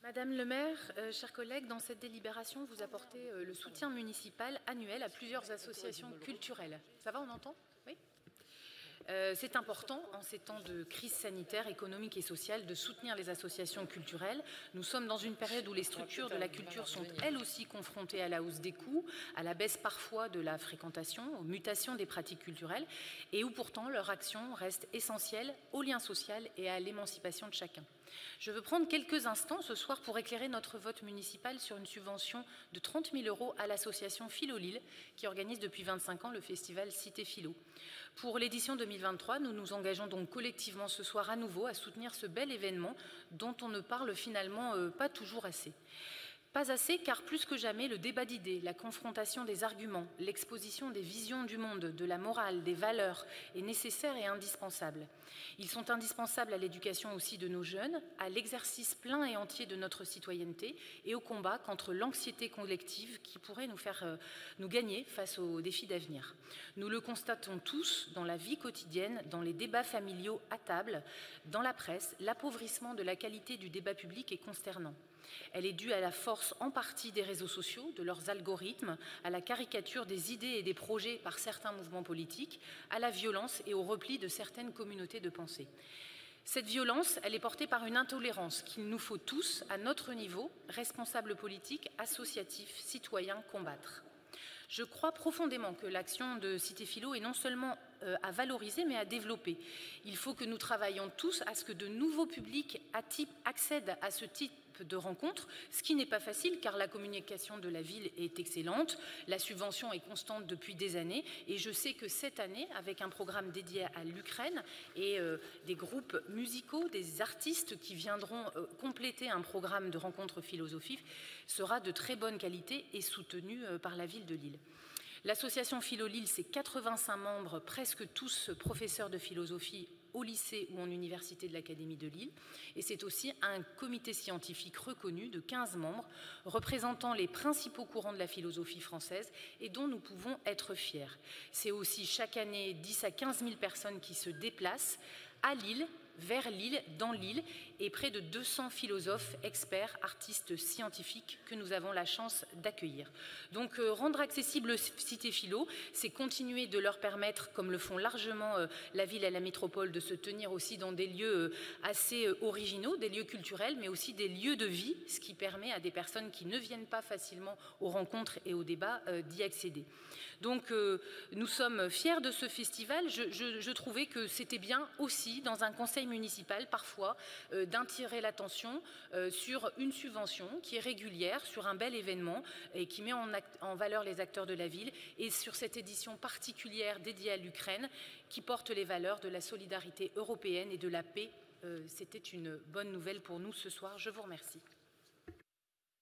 Madame le maire, chers collègues, dans cette délibération, vous apportez le soutien municipal annuel à plusieurs associations culturelles. Ça va, on entend? Oui. C'est important, en ces temps de crise sanitaire, économique et sociale, de soutenir les associations culturelles. Nous sommes dans une période où les structures de la culture sont elles aussi confrontées à la hausse des coûts, à la baisse parfois de la fréquentation, aux mutations des pratiques culturelles, et où pourtant leur action reste essentielle au lien social et à l'émancipation de chacun. Je veux prendre quelques instants ce soir pour éclairer notre vote municipal sur une subvention de 30 000 € à l'association Philo Lille, qui organise depuis 25 ans le festival Cité Philo. Pour l'édition 2023, nous nous engageons donc collectivement ce soir à nouveau à soutenir ce bel événement dont on ne parle finalement pas toujours assez. Pas assez, car plus que jamais, le débat d'idées, la confrontation des arguments, l'exposition des visions du monde, de la morale, des valeurs est nécessaire et indispensable. Ils sont indispensables à l'éducation aussi de nos jeunes, à l'exercice plein et entier de notre citoyenneté et au combat contre l'anxiété collective qui pourrait nous faire nous gagner face aux défis d'avenir. Nous le constatons tous dans la vie quotidienne, dans les débats familiaux à table, dans la presse, l'appauvrissement de la qualité du débat public est consternant. Elle est due à la force en partie des réseaux sociaux, de leurs algorithmes, à la caricature des idées et des projets par certains mouvements politiques, à la violence et au repli de certaines communautés de pensée. Cette violence, elle est portée par une intolérance qu'il nous faut tous, à notre niveau, responsables politiques, associatifs, citoyens, combattre. Je crois profondément que l'action de Cité Philo est non seulement à valoriser, mais à développer. Il faut que nous travaillions tous à ce que de nouveaux publics accèdent à ce type de rencontres, ce qui n'est pas facile car la communication de la ville est excellente, la subvention est constante depuis des années et je sais que cette année, avec un programme dédié à l'Ukraine et des groupes musicaux, des artistes qui viendront compléter un programme de rencontres philosophiques, sera de très bonne qualité et soutenu par la ville de Lille. L'association Philo Lille, c'est 85 membres, presque tous professeurs de philosophie au lycée ou en université de l'Académie de Lille. Et c'est aussi un comité scientifique reconnu de 15 membres, représentant les principaux courants de la philosophie française et dont nous pouvons être fiers. C'est aussi chaque année 10 à 15 000 personnes qui se déplacent à Lille, vers Lille, dans Lille, et près de 200 philosophes, experts, artistes, scientifiques que nous avons la chance d'accueillir. Donc rendre accessible Cité Philo, c'est continuer de leur permettre, comme le font largement la ville et la métropole, de se tenir aussi dans des lieux assez originaux, des lieux culturels, mais aussi des lieux de vie, ce qui permet à des personnes qui ne viennent pas facilement aux rencontres et aux débats d'y accéder. Donc nous sommes fiers de ce festival. Je trouvais que c'était bien aussi, dans un conseil municipal, parfois, d'attirer l'attention sur une subvention qui est régulière, sur un bel événement et qui met en valeur les acteurs de la ville et sur cette édition particulière dédiée à l'Ukraine qui porte les valeurs de la solidarité européenne et de la paix. C'était une bonne nouvelle pour nous ce soir. Je vous remercie.